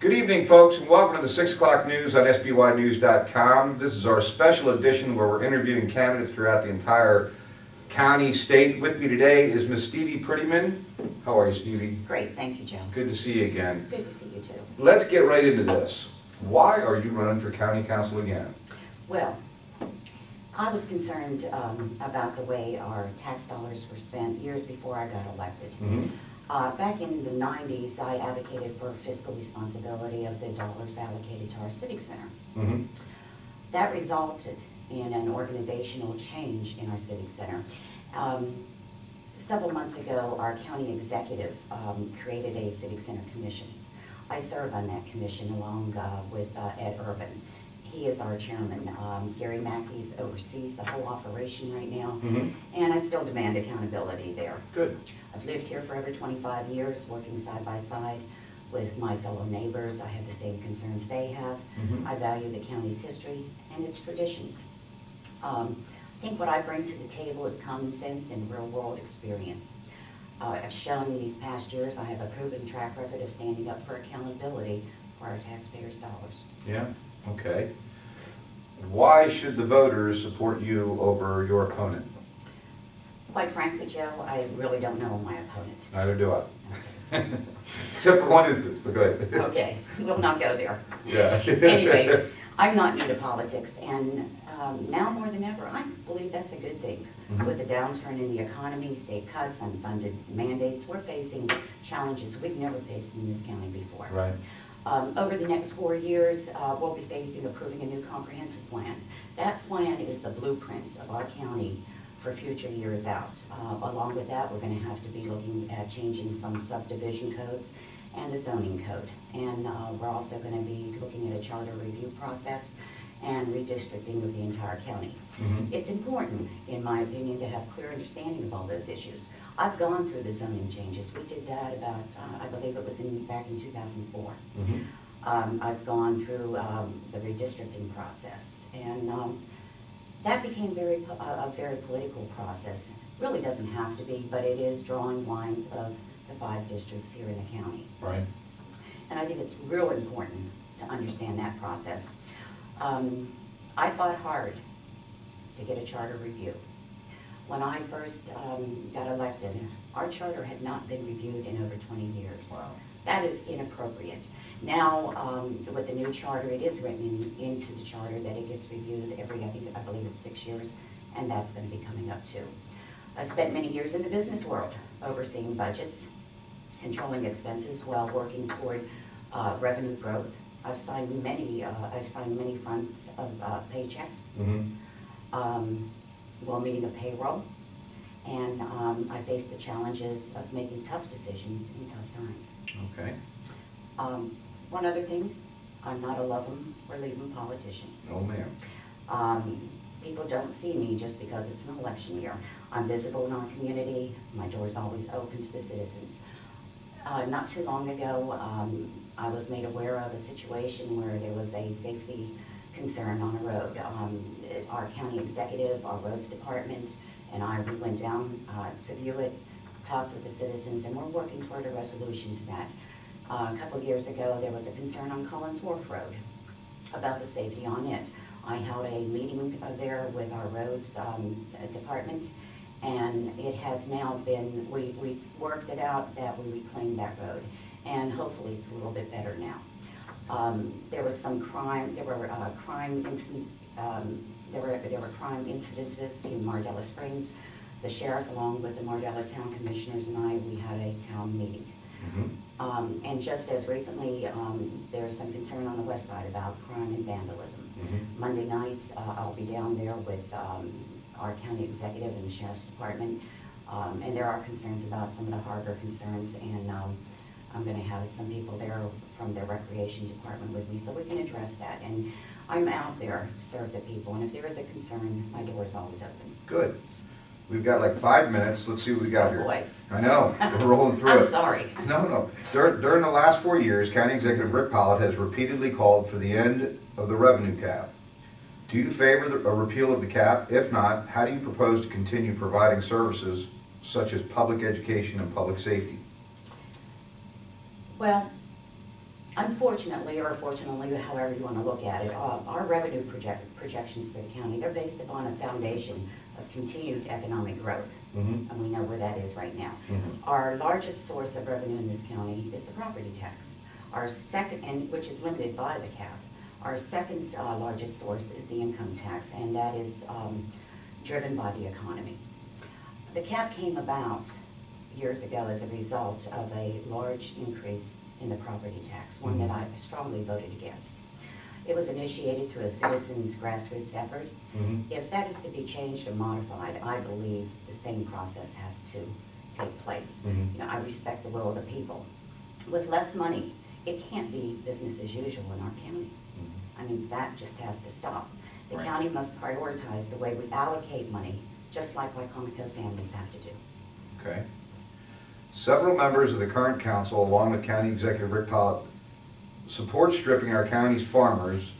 Good evening, folks, and welcome to the 6 o'clock news on SBYnews.com. This is our special edition where we're interviewing candidates throughout the entire county, state. With me today is Miss Stevie Prettyman. How are you, Stevie? Great, thank you, Joe. Good to see you again. Good to see you too. Let's get right into this. Why are you running for county council again? Well, I was concerned about the way our tax dollars were spent years before I got elected. Back in the 90s, I advocated for fiscal responsibility of the dollars allocated to our civic center. That resulted in an organizational change in our civic center. Several months ago, our county executive created a civic center commission. I serve on that commission along with Ed Urban. He is our chairman. Gary Mackey's oversees the whole operation right now, and I still demand accountability there. Good. I've lived here for over 25 years, working side by side with my fellow neighbors. I have the same concerns they have. I value the county's history and its traditions. I think what I bring to the table is common sense and real-world experience. I've shown in these past years I have a proven track record of standing up for accountability for our taxpayers' dollars. Yeah, okay. Why should the voters support you over your opponent? Quite frankly, Joe, I really don't know my opponent. Neither do I. Except for one instance, but go ahead. Okay, we'll not go there. Yeah. Anyway, I'm not new to politics, and now more than ever, I believe that's a good thing. With the downturn in the economy, state cuts, unfunded mandates, we're facing challenges we've never faced in this county before. Right. Over the next 4 years, we'll be facing approving a new comprehensive plan. That plan is the blueprint of our county for future years out. Along with that, we're going to have to be looking at changing some subdivision codes and a zoning code. And we're also going to be looking at a charter review process and redistricting of the entire county. It's important, in my opinion, to have clear understanding of all those issues. I've gone through the zoning changes. We did that about, I believe it was back in 2004. I've gone through the redistricting process, and that became a very political process. Really doesn't have to be, but it is drawing lines of the 5 districts here in the county. Right. And I think it's real important to understand that process. I fought hard to get a charter review. When I first got elected, our charter had not been reviewed in over 20 years. Wow. That is inappropriate. Now, with the new charter, it is written into the charter that it gets reviewed every, I believe it's 6 years, and that's going to be coming up too. I spent many years in the business world, overseeing budgets, controlling expenses while working toward revenue growth. I've signed many fronts of paychecks while meeting a payroll, and I face the challenges of making tough decisions in tough times. Okay. One other thing, I'm not a love 'em or leave 'em politician. Oh, ma'am. People don't see me just because it's an election year. I'm visible in our community. My door's always open to the citizens. Not too long ago, I was made aware of a situation where there was a safety concern on a road. Our county executive, our roads department, and we went down to view it, talked with the citizens, and we're working toward a resolution to that. A couple of years ago, there was a concern on Collins Wharf Road about the safety on it. I held a meeting there with our roads department, and it has now been, we worked it out that we reclaimed that road, and hopefully it's a little bit better now. There was some crime, there were crime incidences in Mardella Springs. The sheriff, along with the Mardella Town Commissioners and we had a town meeting. And just as recently, there's some concern on the west side about crime and vandalism. Monday night, I'll be down there with our county executive and the sheriff's department, and there are concerns about some of the harbor concerns, and I'm going to have some people there from the recreation department with me so we can address that. And I'm out there to serve the people, and if there is a concern, my door is always open. Good. We've got like 5 minutes. Let's see what we got here. Boy. I know. We're rolling through it. I'm sorry. No. During the last 4 years, County Executive Rick Pollitt has repeatedly called for the end of the revenue cap. Do you favor a repeal of the cap? If not, how do you propose to continue providing services such as public education and public safety? Well, Unfortunately, or fortunately, however you want to look at it, our revenue projections for the county, they're based upon a foundation of continued economic growth. Mhm. And we know where that is right now. Mhm. Our largest source of revenue in this county is the property tax. Our second, and which is limited by the cap. Our second largest source is the income tax, and that is driven by the economy. The cap came about years ago as a result of a large increase in the property tax, one that I strongly voted against. It was initiated through a citizens' grassroots effort. Mhm. If that is to be changed or modified, I believe the same process has to take place. Mhm. You know, I respect the will of the people. With less money, it can't be business as usual in our county. I mean, that just has to stop. The Right. county must prioritize the way we allocate money, just like Wycomico families have to do. Okay. Several members of the current council, along with County Executive Rick Pollitt, support stripping our county's farmers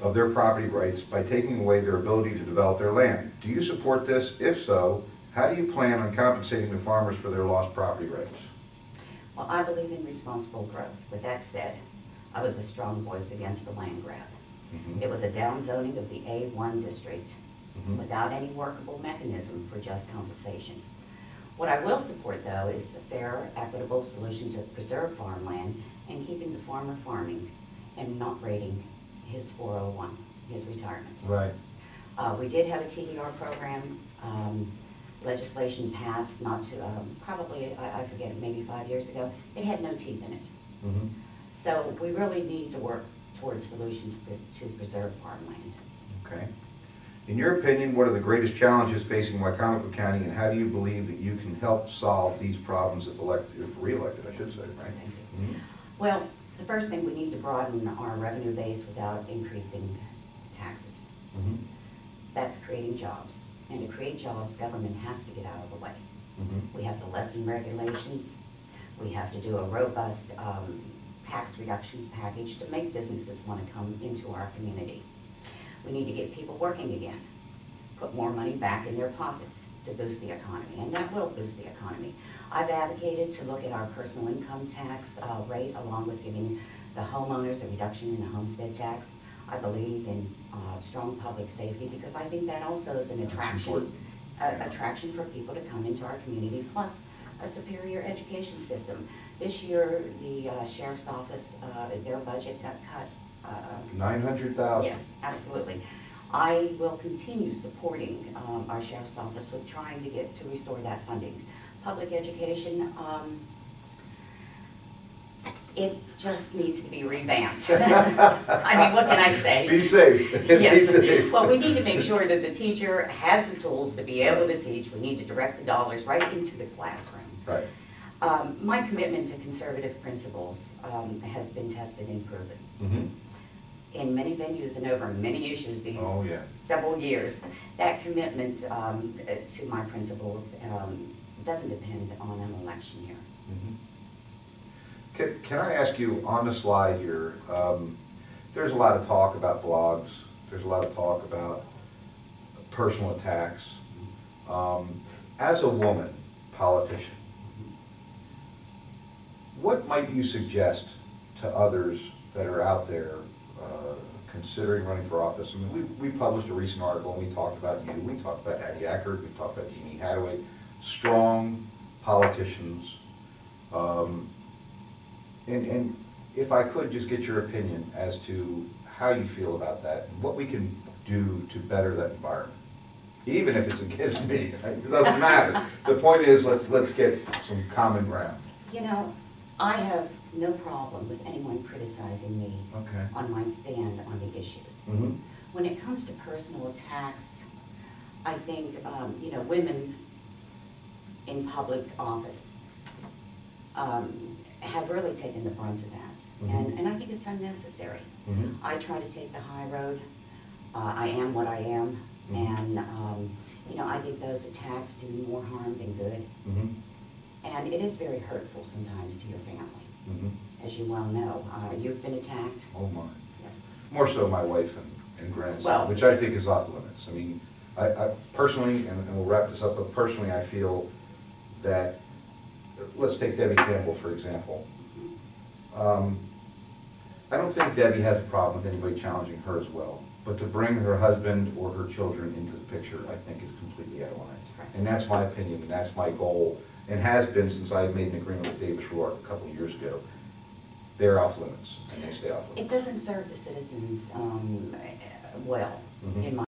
of their property rights by taking away their ability to develop their land. Do you support this? If so, how do you plan on compensating the farmers for their lost property rights? Well, I believe in responsible growth. With that said, I was a strong voice against the land grab. Mhm. It was a downzoning of the A1 district Mhm. without any workable mechanism for just compensation. What I will support, though, is a fair, equitable solution to preserve farmland and keeping the farmer farming and not raiding his 401, his retirement. Right. We did have a TDR program. Legislation passed not to, probably, I forget, maybe 5 years ago. It had no teeth in it. Mhm. So we really need to work towards solutions to preserve farmland. Okay. In your opinion, what are the greatest challenges facing Wycomico County, and how do you believe that you can help solve these problems if re-elected, I should say, right? Thank you. Mhm. Well, the first thing, we need to broaden our revenue base without increasing taxes. Mhm. That's creating jobs. And to create jobs, government has to get out of the way. Mhm. We have to lessen regulations. We have to do a robust tax reduction package to make businesses want to come into our community. We need to get people working again, put more money back in their pockets to boost the economy, and that will boost the economy. I've advocated to look at our personal income tax rate along with giving the homeowners a reduction in the homestead tax. I believe in strong public safety because I think that also is an attraction, attraction for people to come into our community, plus a superior education system. This year, the sheriff's office, their budget got cut. 900,000. Yes, absolutely. I will continue supporting our sheriff's office with trying to restore that funding. Public education, it just needs to be revamped. I mean, what can I say? Be safe. Be Yes. safe. Well, we need to make sure that the teacher has the tools to be able to teach. We need to direct the dollars right into the classroom. Right. My commitment to conservative principles has been tested and proven. Mhm. In many venues and over many issues these Oh, yeah. several years, that commitment to my principles doesn't depend on an election year. Mhm. Can I ask you, on the slide here, there's a lot of talk about blogs, there's a lot of talk about personal attacks. As a woman politician, what might you suggest to others that are out there considering running for office? I mean, we published a recent article and we talked about you, we talked about Hattie Ackert, we talked about Jeannie Hathaway, strong politicians. And if I could just get your opinion as to how you feel about that and what we can do to better that environment. Even if it's against me, it doesn't matter. The point is, let's get some common ground. You know, I have no problem with anyone criticizing me Okay. on my stand on the issues. Mhm. When it comes to personal attacks, I think, you know, women in public office have really taken the brunt of that. Mhm. And I think it's unnecessary. Mhm. I try to take the high road. I am what I am. Mhm. And, you know, I think those attacks do more harm than good. Mhm. And it is very hurtful sometimes to your family. Mhm. As you well know, you've been attacked. Oh my. Yes. More so my wife and grandson, Well- which I think is off limits. I mean, I personally, and we'll wrap this up, but personally I feel that, let's take Debbie Campbell for example. I don't think Debbie has a problem with anybody challenging her as well, but to bring her husband or her children into the picture, I think is completely out of line. Right. And that's my opinion, and that's my goal, and has been since I made an agreement with Davis Roark a couple of years ago. They're off limits, and they stay off limits. It doesn't serve the citizens well, Mhm. in my